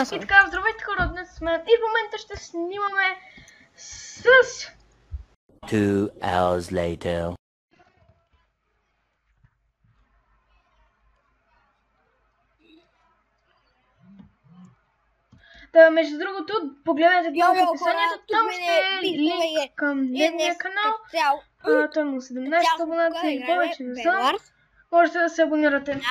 И така, здравейте хора, днес сме и в момента ще снимаме с... 2 hours later. Да, между другото, погледнете долу в описанието, хора, там ще е линк към неговия канал. Той му 17 абонати и повече не са. Можете да се абонирате.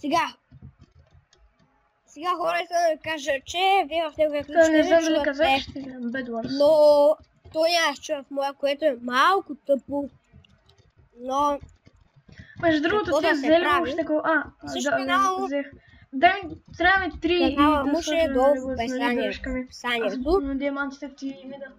Да. Сега хора искам да кажа, че вие в неговия ключ Не знам дали чувате, казах, ще гледам Bed Wars. но той няма чува в моя, което е малко тъпо, но Между другото, ти взели му ще го... да, взех. Дай ми, трябва ми 3 и канала да му ще е сложим долу в дръжка ми. Аз описанието. на диамантите ти видя.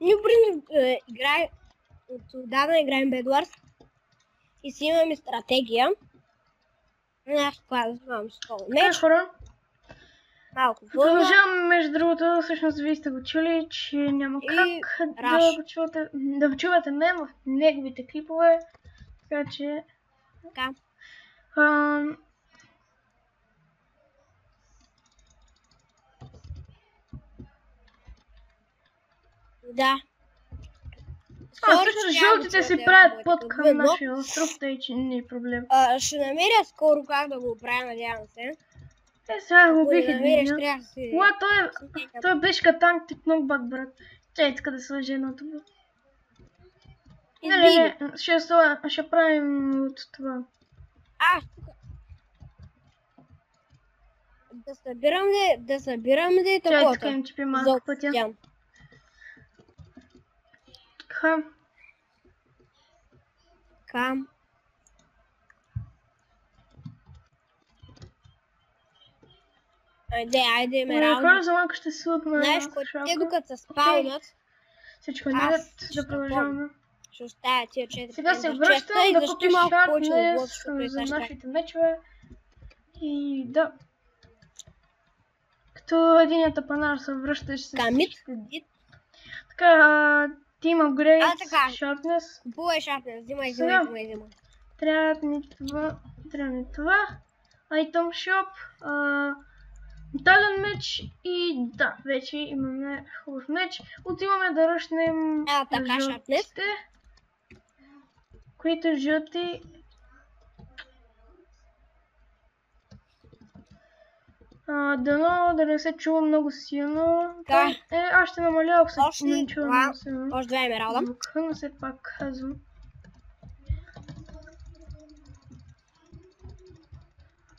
Ние играем, отдавна играем Bed Wars и си имаме стратегия. Аз казвам скоро меч, Хора, малко вълна продължаваме, между другото, всъщност вие сте го чули, че няма как да го чувате мен в неговите клипове, така че... така. Да. Всъщност жълтите си правят път към нашия остров, тъй че не е проблем. Ще намеря скоро как да го оправя, надявам се. Сега го бих намериш, един. трябва да си... Той е бешка танк тип нокбак, брат. Чай, така да сложи едното. Не, ще правим от това. Да събирам ли такова? такова? Чай, така им чипи малко пътя. Кам. Айде, Хора, за малко ще слъпна. Знаеш, те докато се спаунат, всичко наред, да продължаваме. ще оставя тия 4. Сега се връщам да купиш шарпнес за нашите мечове. И да. Като единият тапанар се връщаш с всички. Така, Team Upgrade, Sharpness. Купувай Sharpness, взимай. Трябва ни това. Item Shop. Метален меч и да, вече имаме хубав меч. Отиваме да ръщнем жълтите, които жълти. Дано да не се чува много силно. Аз ще намаля, ако се не чува много силно. Още 2 емералда. Звука, но все пак казвам.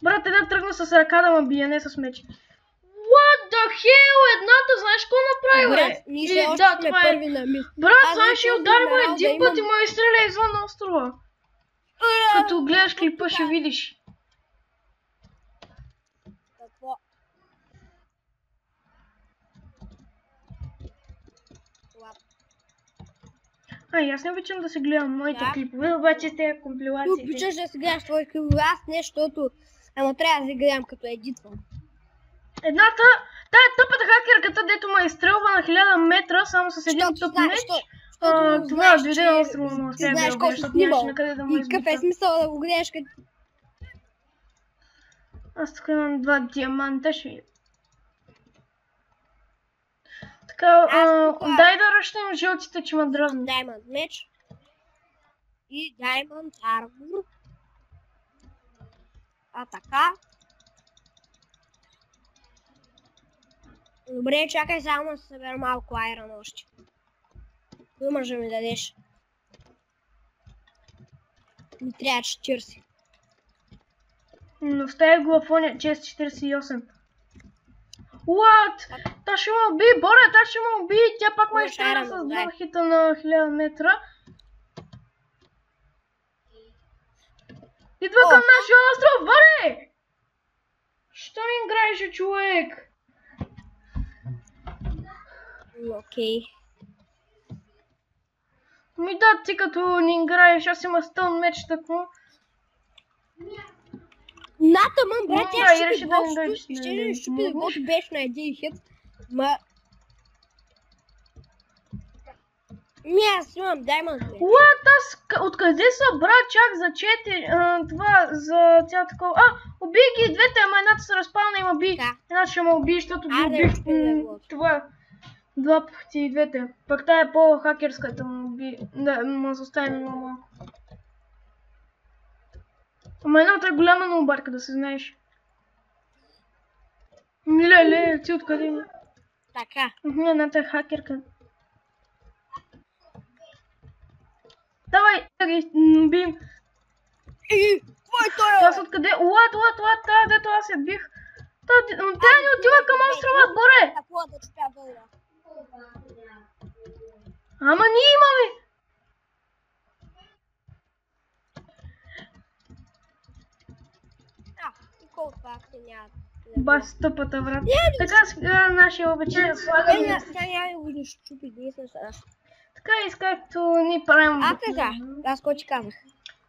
Брат, тръгна с ръка да ме бие, не с меч. What the hell? Едната, знаеш какво направи, бе? Ние още сме първи на миг. Брат, знаеш, ще удари му един път и ме изстреля извън острова. Като гледаш клипа, ще видиш. Какво? Аз не обичам да се гледам моите клипове, обаче тези компилации. Ти обичаш да се гледаш твои клипове, аз не, защото... Ама трябва да се гледам като едитвам. Едната, тая тъпата хакерката, дето ме изстрелва на 1000 метра, само с един тъп меч. Това дойде на острова, но успя да го защото нямаше накъде да му избита. И какъв е смисъл да го гледаш като... Аз тук имам 2 диаманта, ще... Така, дай да ръщам жълтите, че ме дръзнат. Diamond меч. И Diamond армор. Така. Добре, чакай само да се събера малко айрон още. Кой може да ми дадеш? Ми трябва 40. Но в тая глафония 648. What? Та ще ме уби, Боря, та ще ме уби. Тя пак ме изстреля с 2 хита на 1000 метра. Идва към нашия остров, Боре! Що не играеше, човек? Окей. Ми да, ти като не играеш, аз има стълн меч тако. тъмън, брат, Да, тя и реши щупи да ни глото, дойде, ще да ни щупи помогнеш. глото, беше на един хит. Ма... Аз имам даймонд. What? Откъде са, брат, чак за 4, това, за цяло такова. Убий ги двете, ама едната се разпална и ме би. Да. Едната ще ме убие, защото ги Айде, убих. ще да го. Това, два пъти и двете. Пък тая е по-хакерската му уби. Да, ма застави много малко. Ама едната е голяма на обарка, да се знаеш. Леле, ти откъде има? Така. Едната е хакерка. Давай, да ги бим. Твоето Аз откъде? Лад, тая, дето аз я бих. Тя ни отива към острова горе. Какво да чупя дълга? Ама ние имаме. Колко пак се няма. Бас тъпата, брат. Така сега нашия обичай слагаме. Тя няма да го щупи, ние сме сега. Така както ни правим. Така, аз какво ти казах?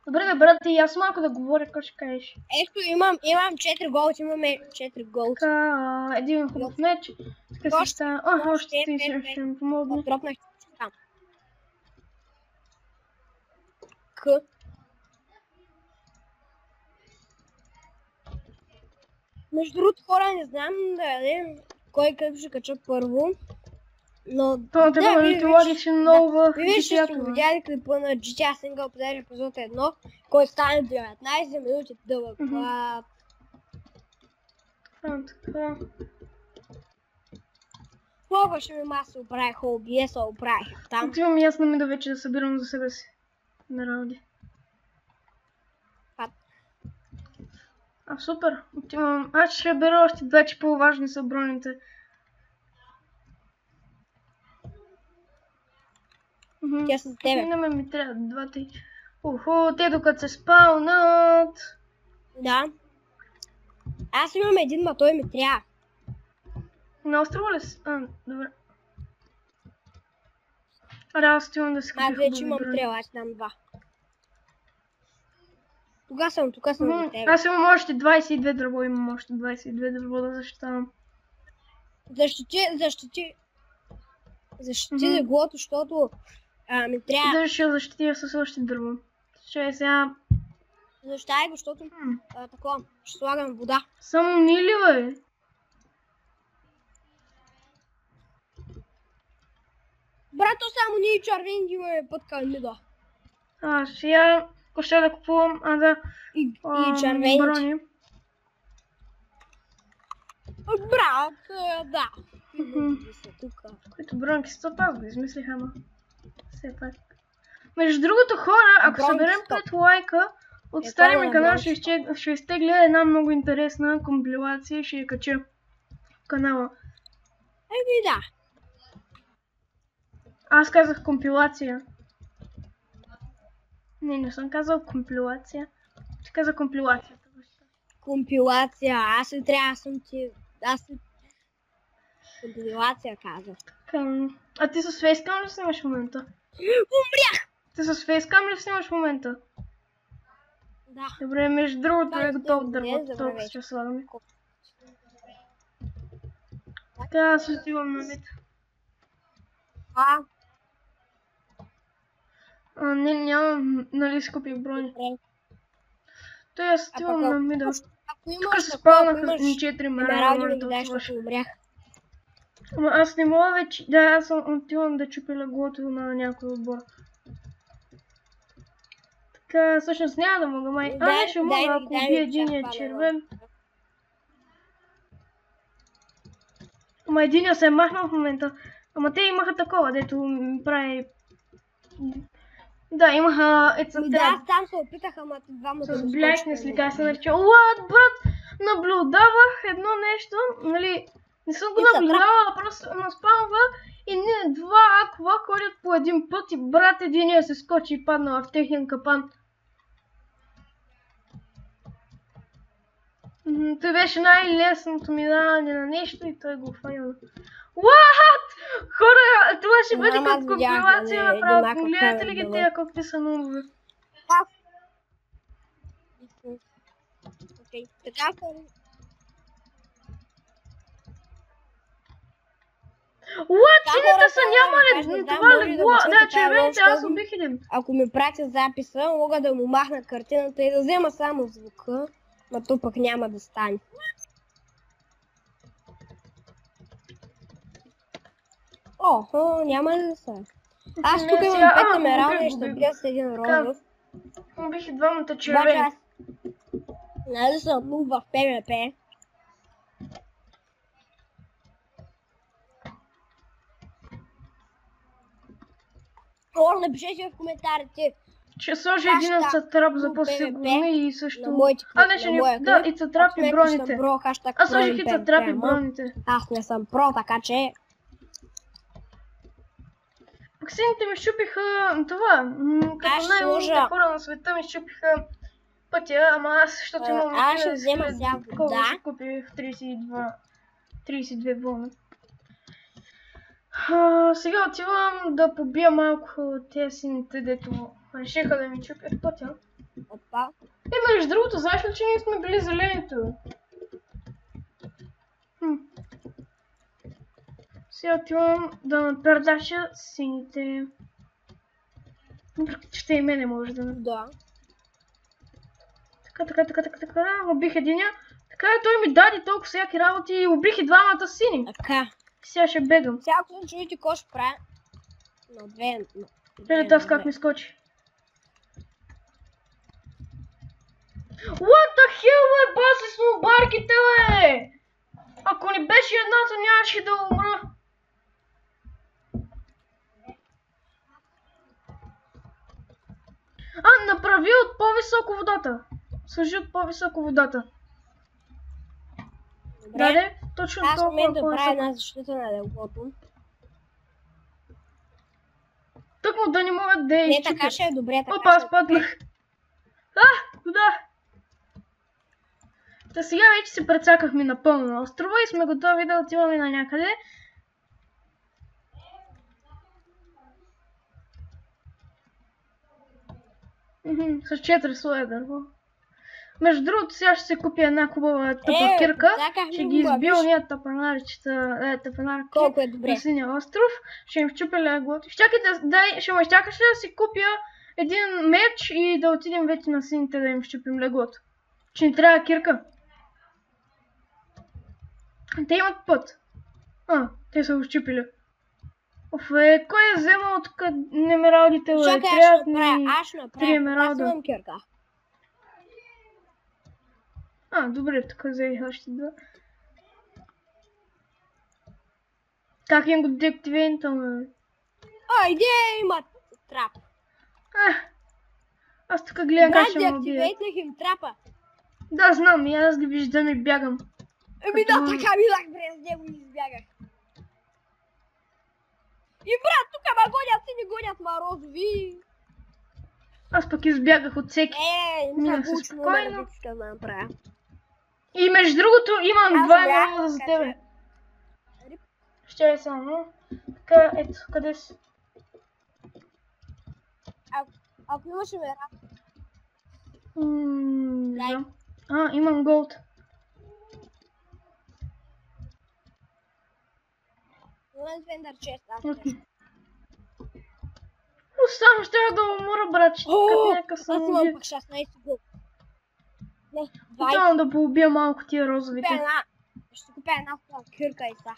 Добре, брат, и аз малко да говоря, какво ще кажеш. Ето имам 4 голд, имаме 4 голд. Така, един хубав меч. Така си става. Още ти ще ми помогна. Дропнах там. К. Между другото, хора, не знам кой как ще кача първо. Но Това трябва да ти лагеше много в вие ще сте GTA. видяли клипа на GTA Single Player епизод 1, който стане 19 минути дълъг. Така. Много ще ми маса оправих, OBS оправих там. Отивам и аз на мида вече да събирам за себе си. На работи. Супер. Отивам. Аз ще бера още две, че по-важни са броните. Тя са за тебе. Не ми трябва двата. Те докато се спаунат. Да. Аз имам един, ма той ми трябва. На острова ли си? Добре. Аз отивам да си купя Аз вече хубави имам брони. 3, аз дам 2. Тук съм за тебе. Аз имам още 22 дърво, имам още 22 дърво да защитавам. Защити леглото, защото ми трябва. Да ще защитя с още дърво. Ще сега... Защитай го, защото такова, ще слагам вода. Само нили, бе. Брато, само ние червени ги имаме път към мида. Сега, ако ще да купувам, И червени. брони. Брат, да. Които бронки 100 аз го измислих, ама. Все пак. Между другото, хора, ако Бронки съберем 100. 5 лайка, от стария ми на канал бронки ще изтегля една много интересна компилация и ще я кача в канала. Да. Аз казах компилация. Не съм казал компилация. Ще каза компилация. Компилация, аз не трябва, компилация казах. А ти с фейскам ли снимаш в момента? Умрях! Ти с фейскам ли снимаш в момента? Да. Добре, между другото Да, е готов не, дървото, добре, толкова вече. ще слагаме. Така, аз отивам на мид. Не, нямам, нали си купих брони. Той аз отивам на мида. Ако имаш Тук се такова, спалнаха ако имаш ни 4 радио мера, ми даш, защото умрях. Ама аз не мога вече, аз отивам да чупя леглото на някой отбор. Така, всъщност няма да мога, май. Не ще мога, ако убия единия червен. Ама единия се е махнал в момента. Ама те имаха такова, дето ми прави... Да, имаха Да, там се опитаха, ама двама с Blackness ли как се нарича. What, брат? Наблюдавах едно нещо, нали... Не съм го наблюдавала, просто наспамва и не два аква ходят по един път и брат единия се скочи и падна в техния капан. Той беше най-лесното ми даване на нещо и той го файл. What? Хора, това ще бъде като компилация направо. Гледате ли ги тея колко те са нумове? Чакай, така What? Как Сините хората са да нямали кажат, да, това може да легло. го чуете Да, тази червените, нощ, аз убих един. ако ми пратят записа, мога да му махна картината и да взема само звука, но то пък няма да стане. Охо, няма ли да са? Аз тук имам 5 емералда и ще бия с един розов. Убих и двамата Обаче червени. аз нали съм нуб в PvP. О, напишете в коментарите Ще сложа един от цатрап за по-сигурно и също... на моите не, да, и цатрап и броните. Аз сложих и цатрап и броните. Аз не съм про, така че... Пък сините ми щупиха това. Като най-умните хора на света ми щупиха пътя, ама аз, защото имам аз ще взема сега вода. Ще купих 32 вълна. Сега отивам да побия малко тези сините, дето решиха да ми чупят пътя. Опа. Между другото, знаеш ли, че ние сме били зелените? Сега отивам да напредача сините. Ще и мене може да... Да. Така, убих единия. Така той ми даде толкова всяки работи и убих и двамата сини. Така. Сега ще бегам. Сега ако чуете какво ще правя. На две. Гледайте аз как ми скочи. What the hell, бе, баси с мобарките, бе! Ако не беше едната, нямаше да умра. Направи от по-високо водата. Сложи от по-високо водата. Добре. Точно аз толкова умея да по-високо. правя една защита на леглото. Тъкмо да не могат да я Не, изчупят. така ще е добре, така. Опа, аз паднах. Куда? Та сега вече се прецакахме напълно на острова и сме готови да отиваме на някъде. С 4 слоя дърво. Между другото, сега ще се купя една хубава тъпа кирка. Ще ги избия уния тъпанарки Колко е добре. на синия остров. Ще им вчупя леглото. Ще ме щякаш ли да си купя един меч и да отидем вече на сините да им вчупим леглото? Че ни трябва кирка. Те имат път. Те са го щупили. Кой е вземал тук емералдите? Чакай, аз ще направя. Аз имам кирка. Добре, тук взех още два. Как им го деактивирам? Иде имат трап. Аз тук гледам как ще ме убия. Деактивирах им трапа. Да, знам, и аз ги виждам и бягам. Да, така билах през него и избягах. И брат, тук ма гонят си, не гонят морозови. Аз пък избягах от всеки. Не съм спокойно. И между другото имам два емералда за тебе. Ще е само. Така, ето, къде си? Ако имаш емералда. Не знам. Имам голд. Вендър чест, Само ще да умра, братче. Аз имам пък 16 голд. Не, 20. Отивам да поубия малко тия розовите. Ще купя една кирка и са.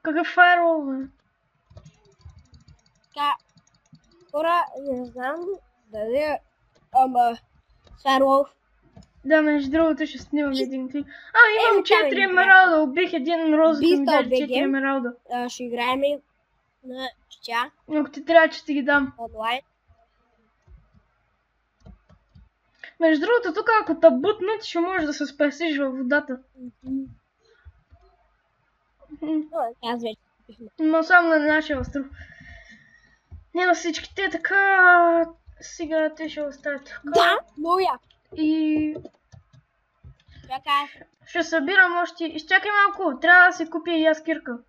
Какъв файрол, бе? Така, хора, не знам дали файрол. Да, между другото ще снимам един клип. Имам 4 емералда, убих един розов и ми даде 4 емералда. Ще играем на ча. Ако ти трябва, че ти ги дам. Онлайн. Между другото, тук ако те бутнат, ще можеш да се спасиш във водата. Аз вече. Но само на нашия остров. Не на всичките, така... Сега те ще оставят тук. Да, много яко. И... Чакай. Ще събирам още... Изчакай малко, трябва да си купя и аз кирка.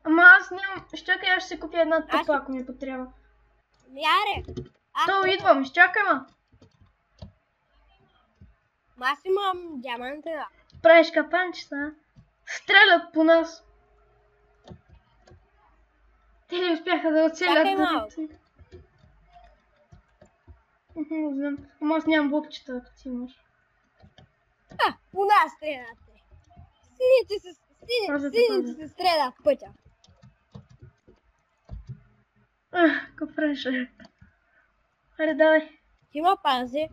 Ама аз нямам... Изчакай, аз ще си купя една тъпа, ако ми потрябва. Яре! То идвам, изчакай ма. Аз имам диамантена. Правиш капанчета. Стрелят по нас. Те не успяха да оцелят. Чакай малко. Не знам. Ама аз нямам блокчета, ако ти имаш. По нас стрелят. Сините се стрелят в пътя. Какво правиш? Аре, давай. Ти ма пази.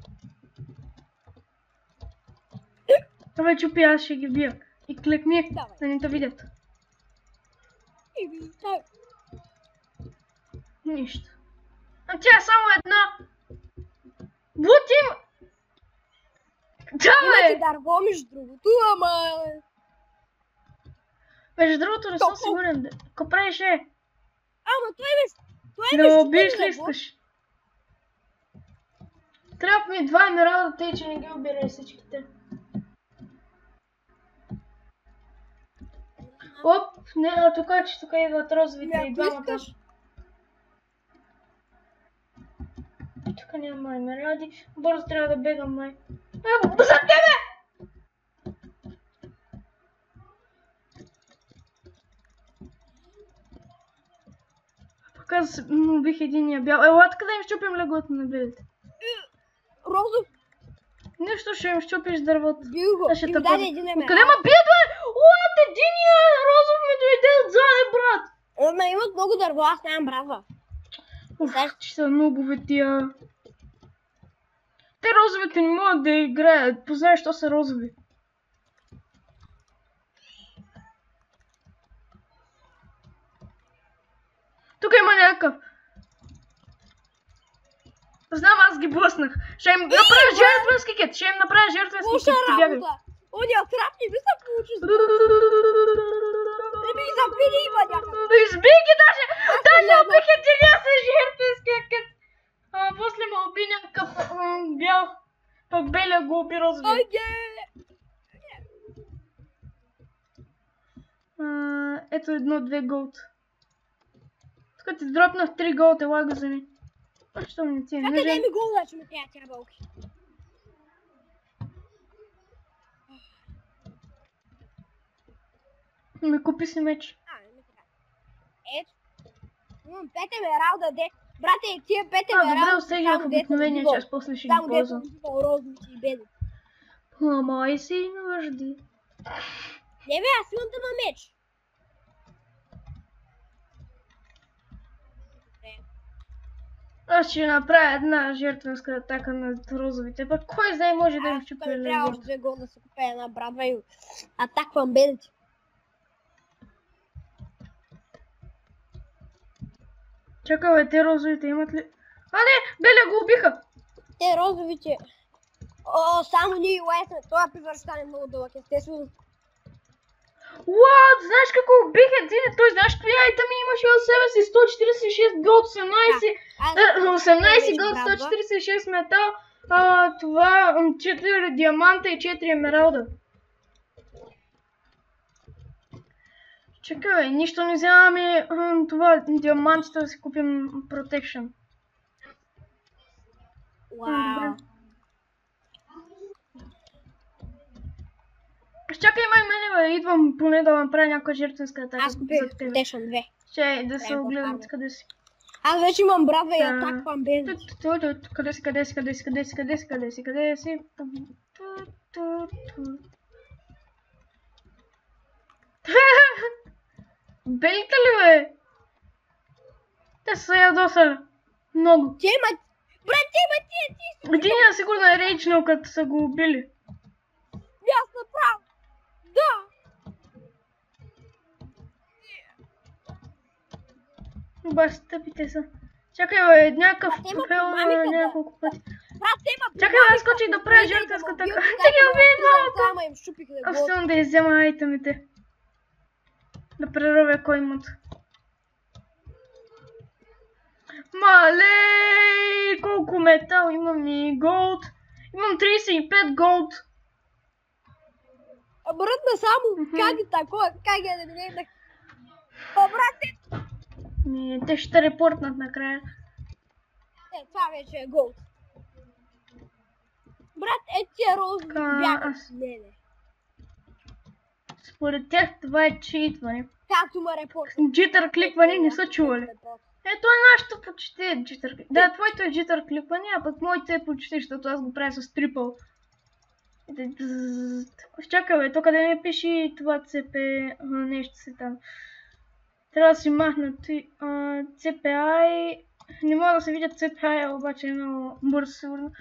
Давай чупи, аз ще ги бия. И клекни, Давай. да не те видят. Нищо. А тя е само една. Бутим! Имате Давай! дърво между другото, ама... Между другото не съм сигурен. Какво правиш е? Ама той Да ме ме убиеш щупи, ли бе, бо. искаш? Трябва ми 2 емералда, тъй че не ги убирай всичките. Оп, не, а тук идват розовите и Ако двамата. искаш. Тук няма емералди. Бързо трябва да бегам, май. За тебе! Пък аз убих единия бял. Ела, така да им щупим леглото на белите. Розов, Нищо, ще им щупиш дървото. бил го. Аз ще И те ми даде пазя. един Къде емералд. ма бият, бе? What? Единия розов ми дойде отзаде, брат. Ама имат много дърво, аз нямам бразва. Уф, че са нубове тия. Те розовите не могат да играят. Познаеш, що са розови. Тук има някакъв. Знам, аз ги блъснах. Ще им направя жертвенски кит. Ще им направя жертвенски кит. Лоша Ти бягай. работа. Оня трап не ми се получи. Не ми забили има някакъв. Избий ги даже! Даже убих единия с жертвенския кит. После ме уби някакъв бял. Пък белия го уби розови. Айде! Ето 1-2 голд. Тук ти дропнах 3 голд, ела го вземи. Що ми ти е Чакай, дай нужен? ми голда, че ми трябва тя бълки. Ми купи си меч. Не ми така. Ето. Имам 5 емералда, де. Брате, тия 5 Добре, емералда. остеги в обикновения час, после ще ги Там, дето ползвам. съм розовите и бели. Ама и си нужди. Не бе, аз имам тъма меч. Аз ще направя една жертвенска атака на розовите. Пък кой знае може да им Аз тук щупи ми трябва леглото. още 2 голда да се купя една брадва и атаквам белите. Чакай, бе, те розовите имат ли? А не, белия го убиха. Те розовите. О, само ние и лайсме. Това епизод ще стане много дълъг, естествено. What? Знаеш какво убих един? Той знаеш какви айтъми имаше от себе си? 146 голд, 18 голд, 146 метал. Това 4 диаманта и 4 емералда. Чакай, бе, нищо не вземаме това диамантите да си купим protection. Вау. Чакай, мене, бе, идвам поне да направя някаква жертвенска атака. Аз купих за тебе. Protection 2. Ще да се Трябва да огледам фармя. къде си. Аз вече имам брадва и атаквам белите. Къде си, къде си, къде си, къде си, къде си, къде си, къде си? Белите ли, бе? Те са ядосали. Много. Те имат... Брат, те имат тия. Единия сигурно е рейчнал, като са го убили. Аз направо. Да. Баш тъпите са. Чакай, бе, някакъв А, те имат пепел динамика, да. няколко пъти. Брат, те имат... Чакай, бе, аз скочих да правя жертвенска така. Те ги уби двамата. Ама им щупих Аз леглото. съм да иззема айтемите. Да преровя кой имат. Малей! Колко метал имам и голд. Имам 35 голд. А брат, на само. Как е такова? Как е да не гледах? О, брате! Те ще репортнат накрая. Това вече е голд. Брат, тия розови бягат с мене. Според тях това е читване. Както ме репортват. Джитър кликване не са чували. Ето е нашето почти е джитър кликване. Да, твоето е джитър кликване, а пък моите е почти, защото аз го правя с трипъл. Чакай бе, то къде ми пише това CP нещо си там. Трябва да си махна CPI. Не мога да се видя CPI, обаче е много бързо сигурно.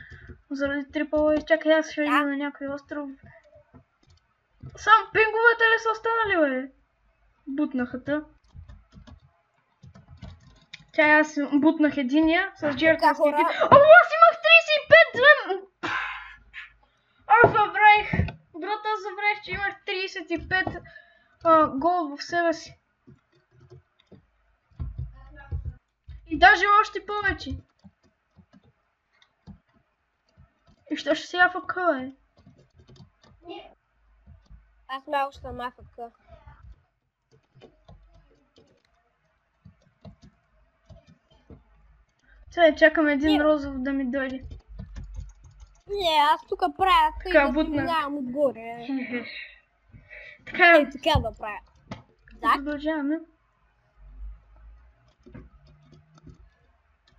Заради трипъл и чакай аз ще ида на някой остров. Само пинговете ли са останали бе? Бутнаха. Тя аз бутнах единия с жертвенски кит. О, аз имах 35! Аз забравих! Брат, аз забравих, че имах 35 гол в себе си. И даже още повече. И що ще си АФК, бе? Аз малко съм АФК. Сега чакам един розов да ми дойде. Не, аз тук правя тъй да си минавам отгоре. Така да правя. Продължаваме.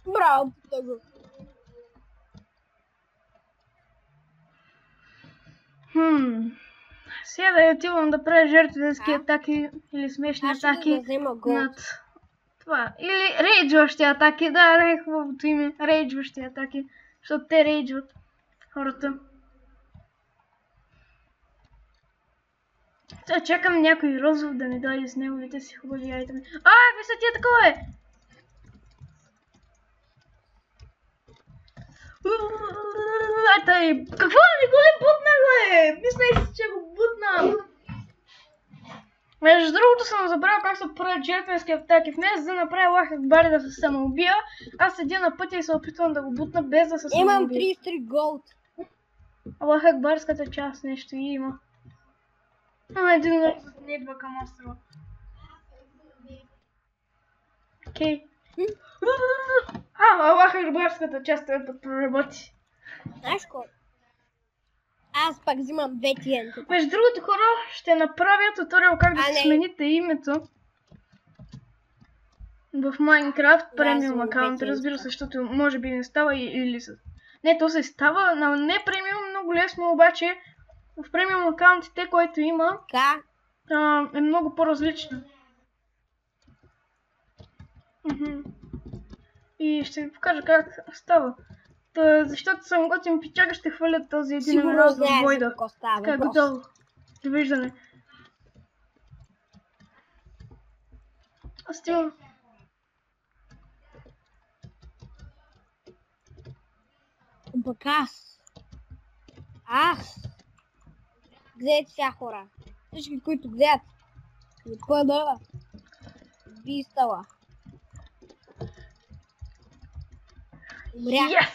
Браво, тъго. Сега да отивам да правя жертвенски атаки или смешни атаки над това. Или рейджващи атаки, да, най-хубавото име. Рейджващи атаки, защото те рейджват хората. Сега чакам някой розов да ми дойде с неговите си хубави айтеми. Какви са тия такова е? Какво не го ли бутнах, бе? Мисля си, че го бутнах. Между другото съм забравил как се правят жертвенски атаки. Вместо да направя Аллах Акбар да се самоубия, аз седя на пътя и се опитвам да го бутна без да се самоубия. Имам 33 голд. Аллах Акбарската част нещо има. Имам един рък не идва към острова. Окей. Аллах Акбарската част трябва да проработи. Знаеш ко? Аз пак взимам 2 TNT. Между другото, хора, ще направя туториал как да си смените името в Майнкрафт премиум аккаунт. Разбира се, защото може би не става или с... Не, то се става на не премиум много лесно, обаче в премиум аккаунтите, който има, е много по-различно. И ще ви покажа как става. Защото съм готин пичага, ще хвърля този един раз в Войда. Така е готово. Довиждане. Аз имам... Пък аз. Гледайте сега, хора. Всички, които гледат. Пъда. Бистала. Умрях.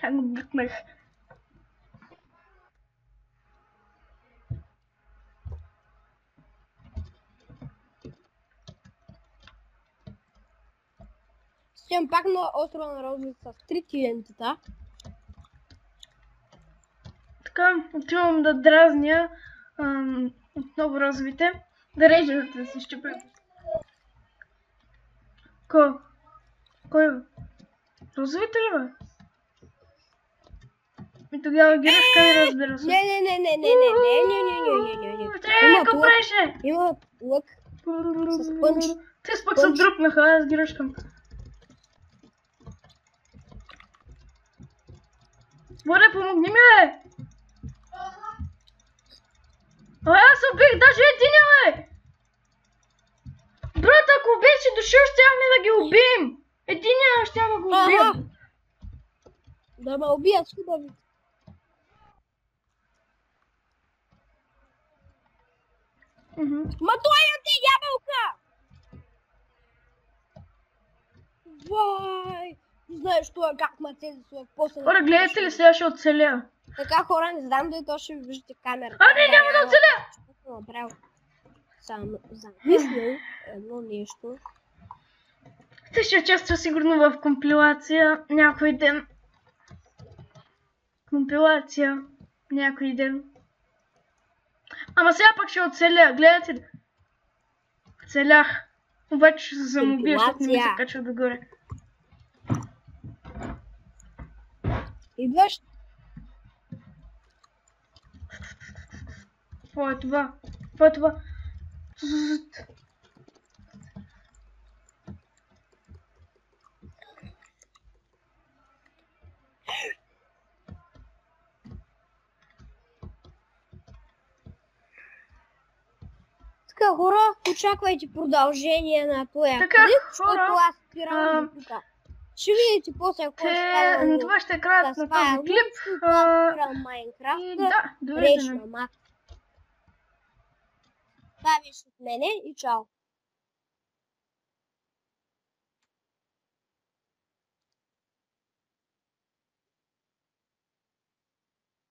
Как го бутнах. Стоям пак на острова на розовите с 3 TNT-та. Така, отивам да дразня отново розовите. Да режат да се щупят. Кой бе? Розовите ли бе? И тогава гирашка ми разбира се. Не. Какво правеше? Има лък с пънч. Те пък се дръпнаха, аз гирашкам. Боре, помогни ми, бе! Аз убих даже единия, бе! Брат, ако беше дошъл, щяхме да ги убием! Единия ще да го убием! Да ме убият хубави. Ма това е ти ябълка! Вай! Знаеш това как ме цели своя после... Хора, гледайте ли, сега ще оцеля? Така, хора, не знам дали то ще виждате камерата. Не, няма да оцеля! Направо. Съм замислил едно нещо. Те ще участва сигурно в компилация някой ден. Компилация някой ден. Ама сега пък ще оцеля, гледате ли? Оцелях. Обаче ще се самоубия, защото не ми се качва догоре. Идваш? Какво е това? Какво е това? Така, хора, очаквайте продължение на този клип, Така, защото хора, аз спирам тук. Ще видите после какво ще става. това ще е краят на този клип. Спирам Майнкрафт. И да, довиждане. Това беше от мене и чао.